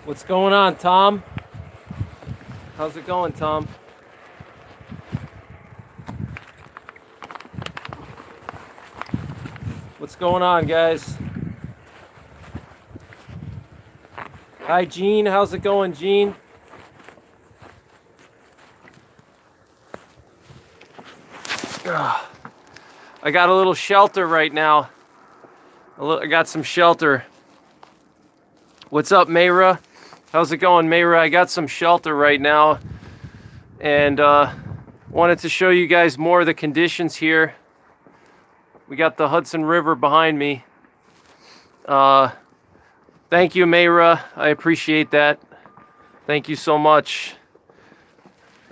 What's going on, Tom? How's it going, Tom? What's going on, guys? Hi, Gene. How's it going, Gene? I got a little shelter right now. I got some shelter. What's up, Mayra? How's it going, Mayra? I got some shelter right now, and wanted to show you guys more of the conditions here. We got the Hudson River behind me. Thank you, Mayra. I appreciate that. Thank you so much.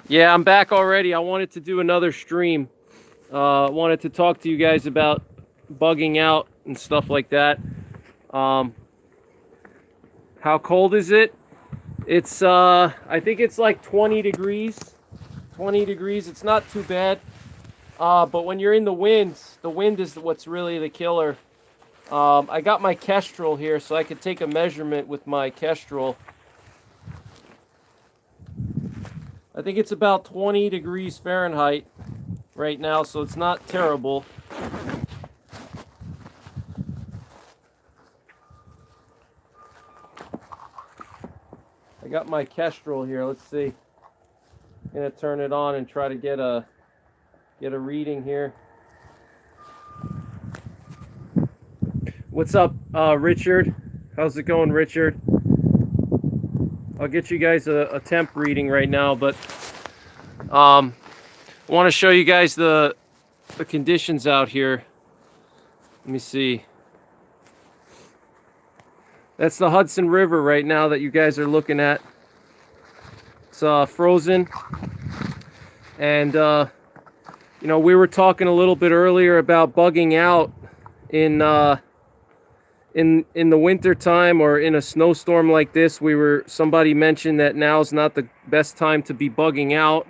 Yeah, I'm back already. I wanted to do another stream. Wanted to talk to you guys about bugging out and stuff like that. How cold is it? It's I think it's like 20 degrees. 20 degrees. It's not too bad. But when you're in the wind is what's really the killer. I got my Kestrel here, so I could take a measurement with my Kestrel. I think it's about 20 degrees Fahrenheit right now, so it's not terrible. I got my Kestrel here. Let's see. I'm gonna turn it on and try to get a reading here. What's up, Richard? How's it going, Richard? I'll get you guys a temp reading right now, but I want to show you guys the conditions out here. Let me see. That's the Hudson River right now that you guys are looking at. It's frozen, and you know, we were talking a little bit earlier about bugging out in the winter time or in a snowstorm like this. Somebody mentioned that now's not the best time to be bugging out,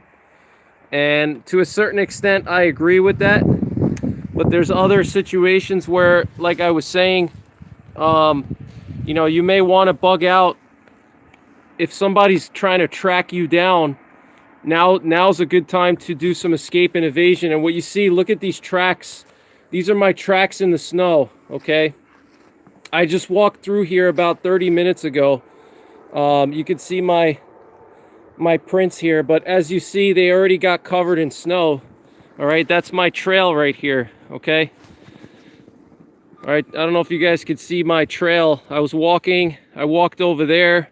and to a certain extent I agree with that. But there's other situations where, like I was saying, you know, you may want to bug out if somebody's trying to track you down. Now's a good time to do some escape and evasion. And what you see, look at these tracks. These are my tracks in the snow, okay? I just walked through here about 30 minutes ago. You can see my prints here, but as you see, they already got covered in snow. All right, that's my trail right here, okay? All right, I don't know if you guys could see my trail. I walked over there,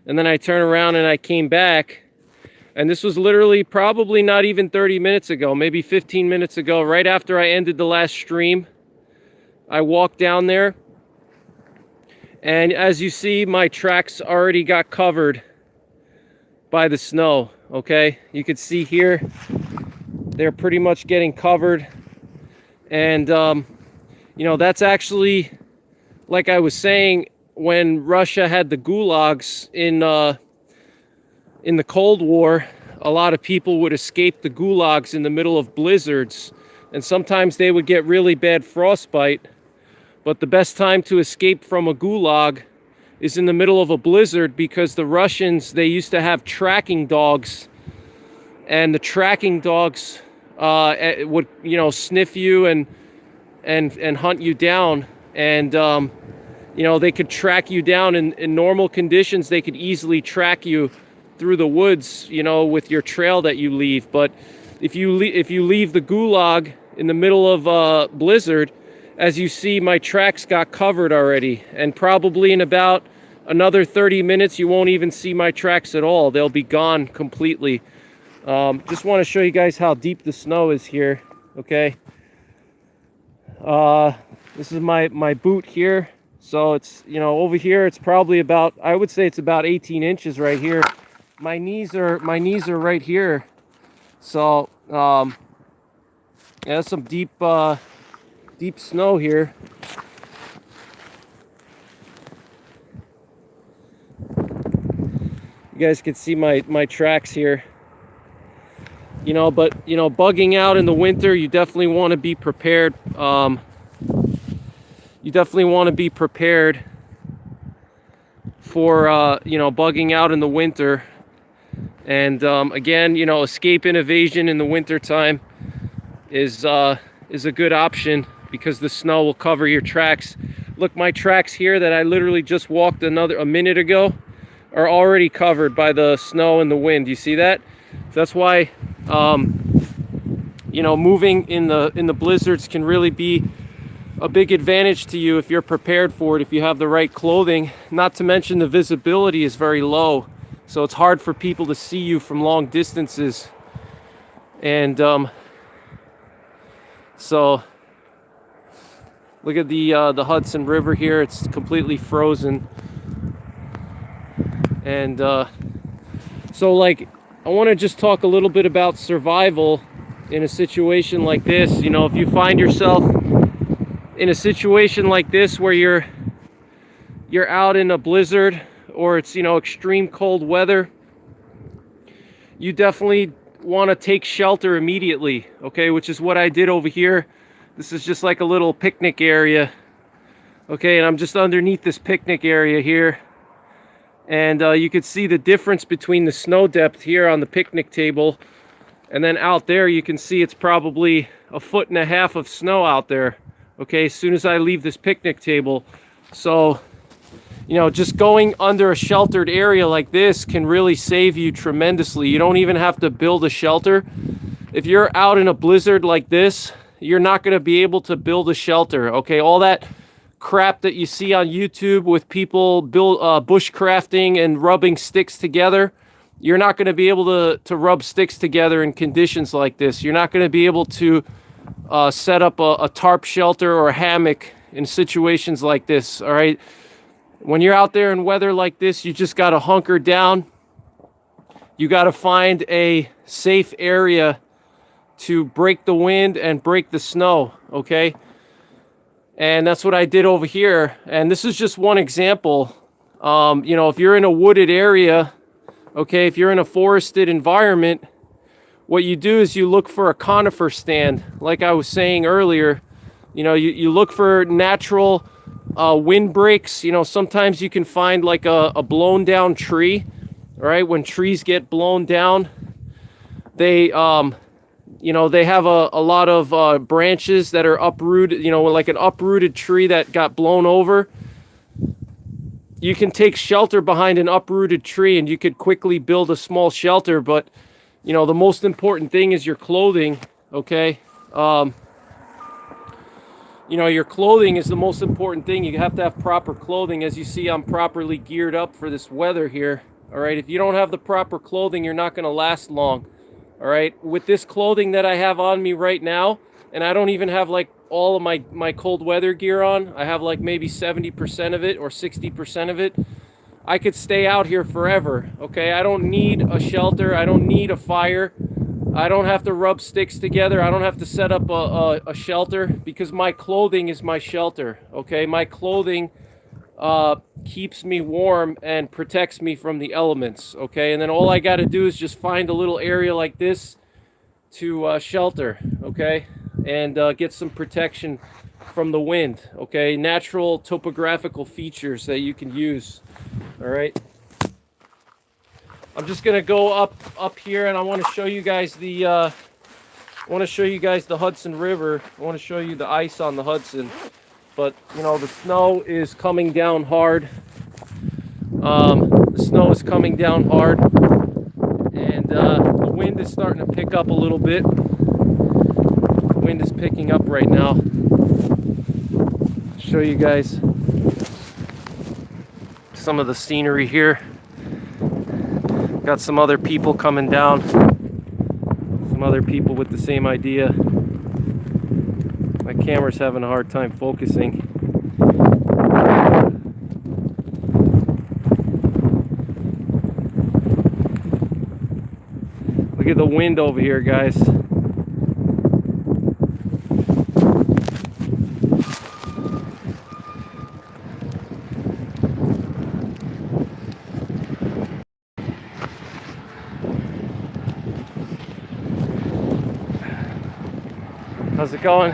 and then I turned around and I came back. And this was literally probably not even 30 minutes ago, maybe 15 minutes ago, right after I ended the last stream. I walked down there, and as you see, my tracks already got covered by the snow, okay? You can see here, they're pretty much getting covered. And, you know, that's actually, like I was saying, when Russia had the gulags in the Cold War, a lot of people would escape the gulags in the middle of blizzards, and sometimes they would get really bad frostbite. But the best time to escape from a gulag is in the middle of a blizzard, because the Russians, they used to have tracking dogs, and the tracking dogs would, you know, sniff you and hunt you down. And you know, they could track you down in normal conditions. They could easily track you through the woods, you know, with your trail that you leave. But if you leave the gulag in the middle of a blizzard, as you see, my tracks got covered already, and probably in about another 30 minutes you won't even see my tracks at all. They'll be gone completely. Just want to show you guys how deep the snow is here, okay? This is my boot here. So it's, you know, over here it's probably about, I would say it's about 18 inches right here. My knees are right here. So yeah, that's some deep snow here. You guys can see my tracks here. You know, but you know, bugging out in the winter, you definitely want to be prepared. for you know, bugging out in the winter. And again, you know, escape and evasion in the winter time is a good option because the snow will cover your tracks. Look, my tracks here that I literally just walked a minute ago are already covered by the snow and the wind. You see that? So that's why you know, moving in the blizzards can really be a big advantage to you if you're prepared for it, if you have the right clothing. Not to mention the visibility is very low, so it's hard for people to see you from long distances. And so look at the Hudson River here. It's completely frozen. And so, like, I want to just talk a little bit about survival in a situation like this. You know, if you find yourself in a situation like this where you're out in a blizzard, or it's, you know, extreme cold weather, you definitely want to take shelter immediately, okay? Which is what I did over here. This is just like a little picnic area, okay? And I'm just underneath this picnic area here. And you could see the difference between the snow depth here on the picnic table, and then out there you can see it's probably 1.5 feet of snow out there, okay, as soon as I leave this picnic table. So, you know, just going under a sheltered area like this can really save you tremendously. You don't even have to build a shelter. If you're out in a blizzard like this, you're not going to be able to build a shelter, okay? All that crap that you see on YouTube with people bushcrafting and rubbing sticks together, you're not going to be able to rub sticks together in conditions like this. You're not going to be able to set up a tarp shelter or a hammock in situations like this, all right? When you're out there in weather like this, you just got to hunker down. You got to find a safe area to break the wind and break the snow, okay? And that's what I did over here. And this is just one example. You know, if you're in a wooded area, okay, if you're in a forested environment, what you do is you look for a conifer stand. Like I was saying earlier, you know, you look for natural windbreaks. You know, sometimes you can find like a blown down tree, right? When trees get blown down, they you know, they have a lot of branches that are uprooted, you know, like an uprooted tree that got blown over. You can take shelter behind an uprooted tree and you could quickly build a small shelter, but, you know, the most important thing is your clothing, okay? You know, your clothing is the most important thing. You have to have proper clothing. As you see, I'm properly geared up for this weather here, all right? If you don't have the proper clothing, you're not going to last long. All right, with this clothing that I have on me right now, and I don't even have like all of my cold weather gear on, I have like maybe 70% of it or 60% of it, I could stay out here forever, okay? I don't need a shelter, I don't need a fire, I don't have to rub sticks together, I don't have to set up a shelter, because my clothing is my shelter, okay? My clothing keeps me warm and protects me from the elements, okay? And then all I got to do is just find a little area like this to shelter, okay? And get some protection from the wind, okay? Natural topographical features that you can use, all right? I'm just gonna go up here, and I want to show you guys the Hudson River. I want to show you the ice on the Hudson. But, you know, the snow is coming down hard. The snow is coming down hard. And the wind is starting to pick up a little bit. The wind is picking up right now. Show you guys some of the scenery here. Got some other people coming down. Some other people with the same idea. My camera's having a hard time focusing. Look at the wind over here, guys. How's it going?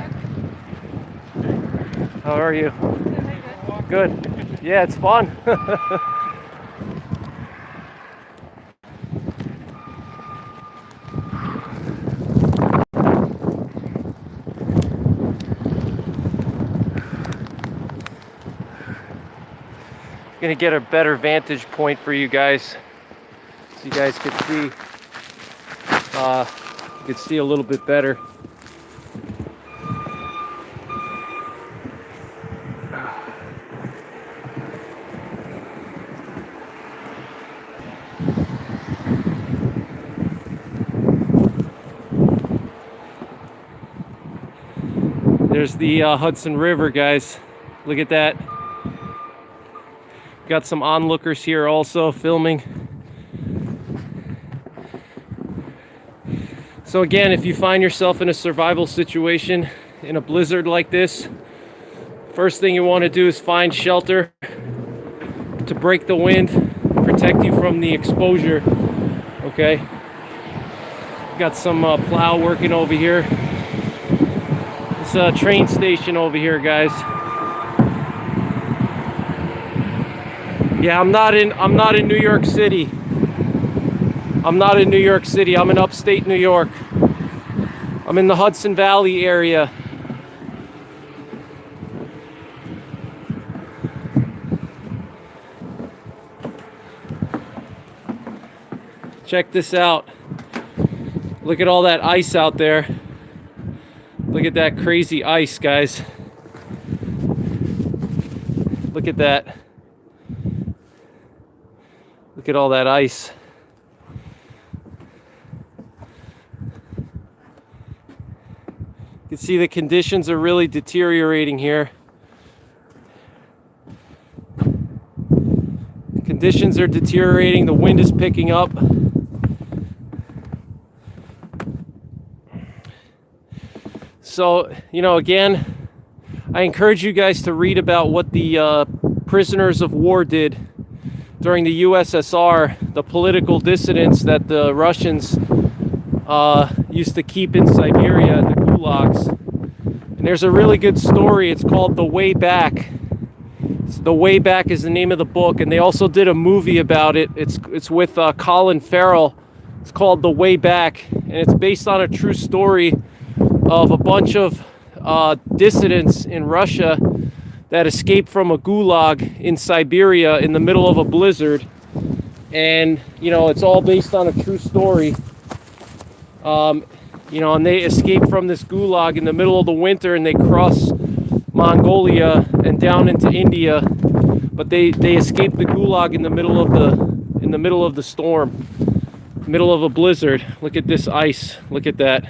How are you? Good. Yeah, it's fun. Gonna get a better vantage point for you guys, so you guys can see. You can see a little bit better. There's the Hudson River, guys. Look at that. Got some onlookers here also filming. So again, if you find yourself in a survival situation in a blizzard like this, first thing you want to do is find shelter to break the wind, protect you from the exposure. Okay. Got some plow working over here. It's a train station over here, guys. Yeah, I'm not in New York City. I'm not in New York City. I'm in upstate New York. I'm in the Hudson Valley area. Check this out. Look at all that ice out there. Look at that crazy ice, guys. Look at that. Look at all that ice. You can see the conditions are really deteriorating here. Conditions are deteriorating. The wind is picking up. So, you know, again, I encourage you guys to read about what the prisoners of war did during the USSR, the political dissidents that the Russians used to keep in Siberia in the gulags. And there's a really good story. It's called The Way Back. The Way Back is the name of the book, and they also did a movie about it. It's with Colin Farrell. It's called The Way Back, and it's based on a true story of a bunch of dissidents in Russia that escaped from a gulag in Siberia in the middle of a blizzard. And, you know, it's all based on a true story. You know, and they escaped from this gulag in the middle of the winter, and they cross Mongolia and down into India. But they escaped the gulag in the middle of the storm, middle of a blizzard. Look at this ice. Look at that.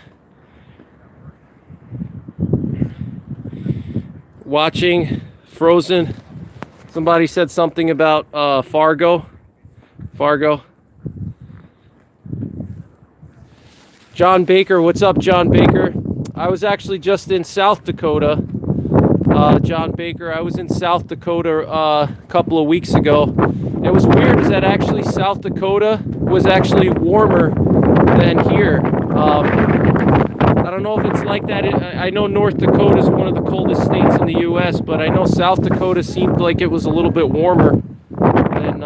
Watching Frozen. Somebody said something about Fargo. John Baker, what's up, John Baker? I was actually just in South Dakota. John Baker, I was in South Dakota a couple of weeks ago. And it was weird is that actually South Dakota was actually warmer than here. I don't know if it's like that. I know North Dakota is one of the coldest states in the U.S., but I know South Dakota seemed like it was a little bit warmer than,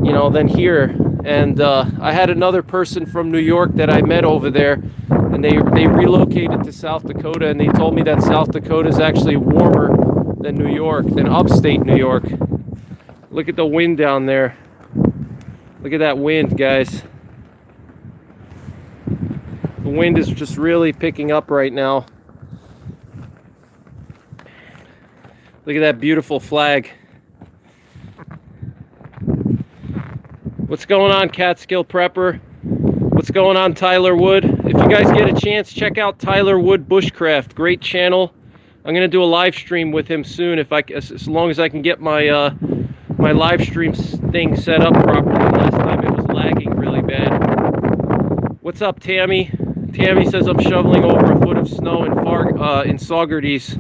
you know, than here. And I had another person from New York that I met over there, and they relocated to South Dakota, and they told me that South Dakota is actually warmer than New York, than upstate New York. Look at the wind down there. Look at that wind, guys. The wind is just really picking up right now. Look at that beautiful flag. What's going on, Catskill Prepper? What's going on, Tyler Wood? If you guys get a chance, check out Tyler Wood Bushcraft. Great channel. I'm gonna do a live stream with him soon, as long as I can get my my live stream thing set up properly. Last time it was lagging really bad. What's up, Tammy? Tammy says I'm shoveling over a foot of snow in Saugerties.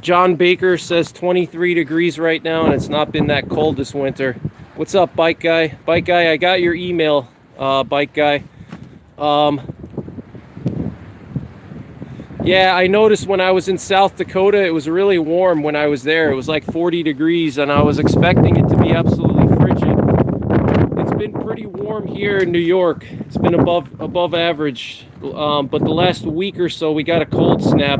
John Baker says 23 degrees right now, and it's not been that cold this winter. What's up, Bike Guy? Bike Guy, I got your email, Bike Guy. Yeah, I noticed when I was in South Dakota, it was really warm when I was there. It was like 40 degrees, and I was expecting it to be absolutely frigid. It's been pretty warm warm here in New York. It's been above average, but the last week or so we got a cold snap,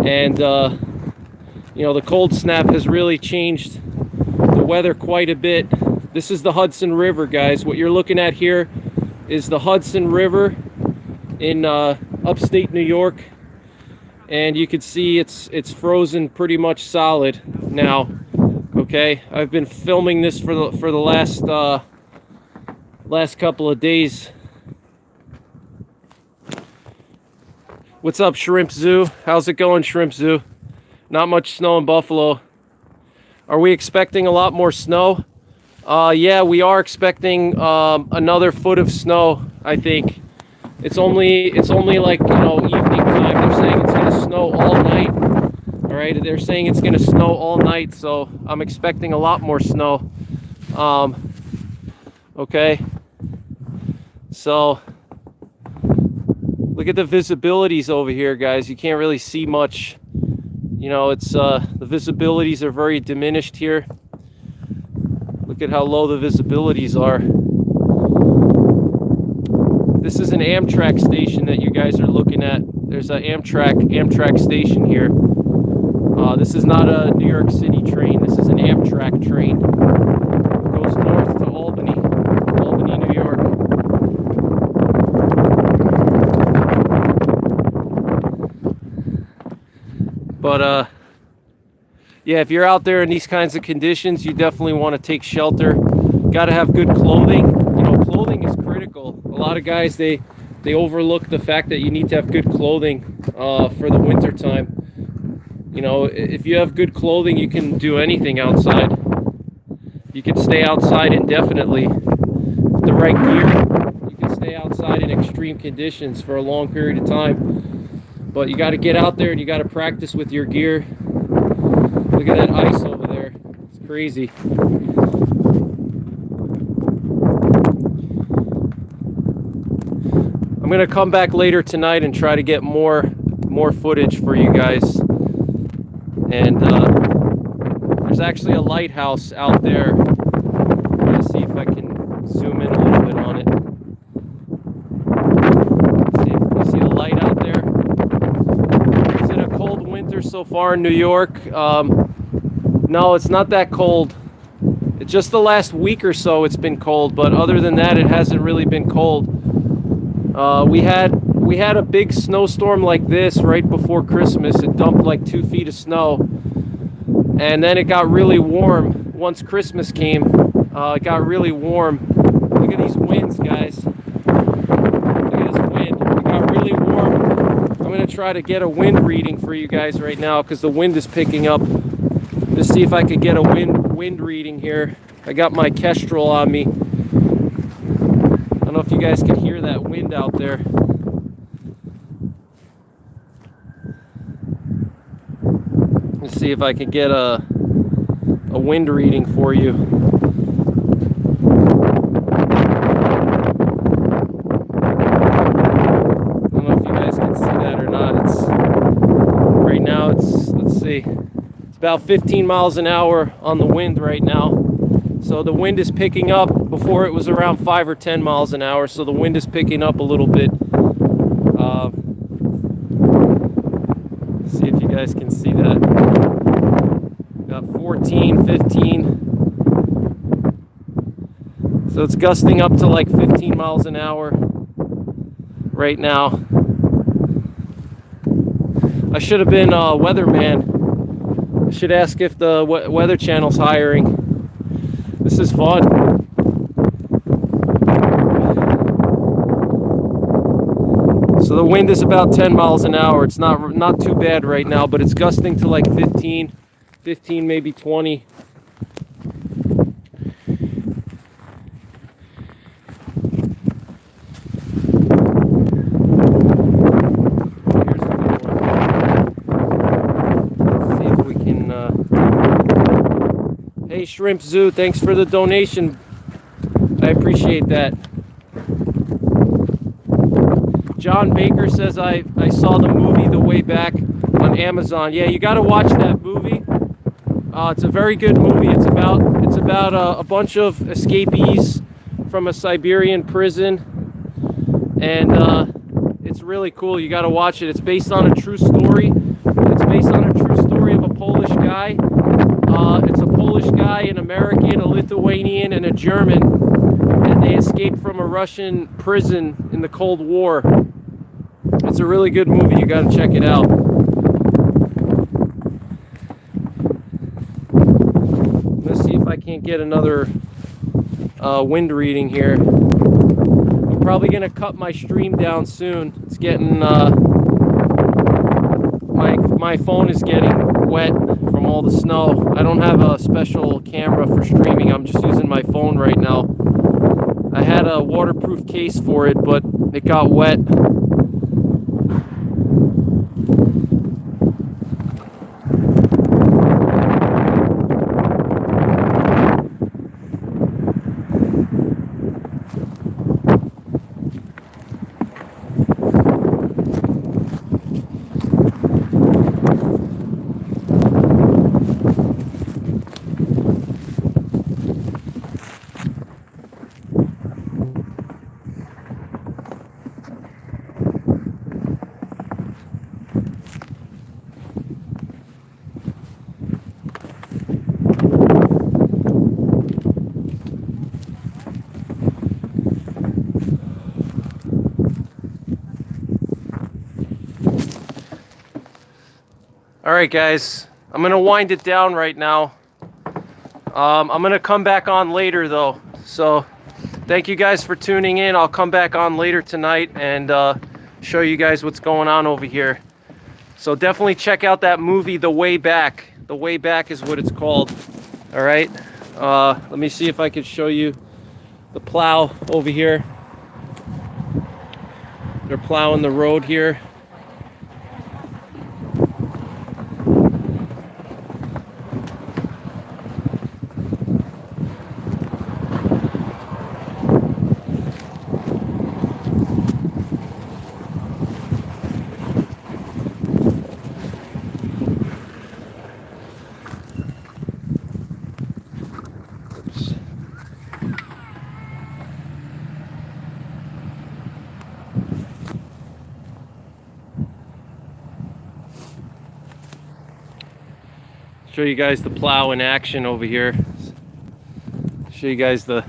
and you know, the cold snap has really changed the weather quite a bit. This is the Hudson River, guys. What you're looking at here is the Hudson River in upstate New York, and you can see it's frozen pretty much solid now. Okay, I've been filming this for the last couple of days. What's up, Shrimp Zoo? How's it going, Shrimp Zoo? Not much snow in Buffalo. Are we expecting a lot more snow? Yeah, we are expecting another foot of snow, I think. It's only like, you know, evening time. They're saying it's gonna snow all night. All right, they're saying it's gonna snow all night, so I'm expecting a lot more snow. Okay, so look at the visibilities over here, guys. You can't really see much. You know, it's the visibilities are very diminished here. Look at how low the visibilities are. This is an Amtrak station that you guys are looking at. There's an Amtrak station here. This is not a New York City train. This is an Amtrak train. It goes north to Albany, New York. But yeah, if you're out there in these kinds of conditions, you definitely want to take shelter. Got to have good clothing. You know, clothing is critical. A lot of guys, they overlook the fact that you need to have good clothing for the winter time. You know, if you have good clothing, you can do anything outside. You can stay outside indefinitely. With the right gear, you can stay outside in extreme conditions for a long period of time. But you got to get out there and you got to practice with your gear. Look at that ice over there. It's crazy. I'm going to come back later tonight and try to get more footage for you guys. And there's actually a lighthouse out there. I'm going to see if I can zoom in a little bit on it. See, you see the light out there? Is it a cold winter so far in New York? No, it's not that cold. It's just the last week or so it's been cold, but other than that, it hasn't really been cold. We had a big snowstorm like this right before Christmas. It dumped like 2 feet of snow, and then it got really warm once Christmas came. It got really warm. Look at these winds, guys. Look at this wind. It got really warm. I'm gonna try to get a wind reading for you guys right now because the wind is picking up. Just see if I could get a wind reading here. I got my Kestrel on me. I don't know if you guys can hear that wind out there. Let's see if I can get a wind reading for you. I don't know if you guys can see that or not. Right now let's see. It's about 15 miles an hour on the wind right now. So the wind is picking up. Before it was around 5 or 10 miles an hour, so the wind is picking up a little bit. See if you guys can see that. Got 14, 15. So it's gusting up to like 15 miles an hour right now. I should have been a weatherman. I should ask if the Weather Channel's hiring. This is fun. So the wind is about 10 miles an hour. It's not too bad right now, but it's gusting to like 15, maybe 20. Hey, Shrimp Zoo, thanks for the donation. I appreciate that. John Baker says I saw the movie The Way Back on Amazon. Yeah, you got to watch that movie. It's a very good movie. It's about a bunch of escapees from a Siberian prison, and it's really cool. You got to watch it. It's based on a true story. It's based on a true story of a Polish guy. It's a Polish guy, an American, a Lithuanian, and a German, and they escaped from a Russian prison in the Cold War. It's a really good movie. You got to check it out. Let's see if I can't get another wind reading here. I'm probably gonna cut my stream down soon. It's getting my phone is getting wet from all the snow. I don't have a special camera for streaming. I'm just using my phone right now. I had a waterproof case for it, but it got wet. All right, guys, I'm gonna wind it down right now. I'm gonna come back on later though. So thank you guys for tuning in. I'll come back on later tonight and show you guys what's going on over here. So definitely check out that movie, The Way Back. The Way Back is what it's called. All right, let me see if I can show you the plow over here. They're plowing the road here. Show you guys the plow in action over here. Show you guys the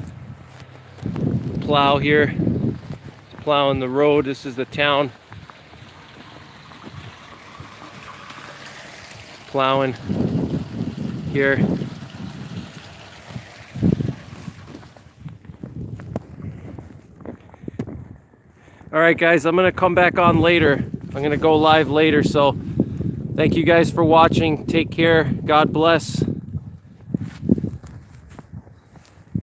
plow here. It's plowing the road. This is the town. Plowing here. All right, guys, I'm gonna come back on later. I'm gonna go live later, so thank you guys for watching. Take care. God bless.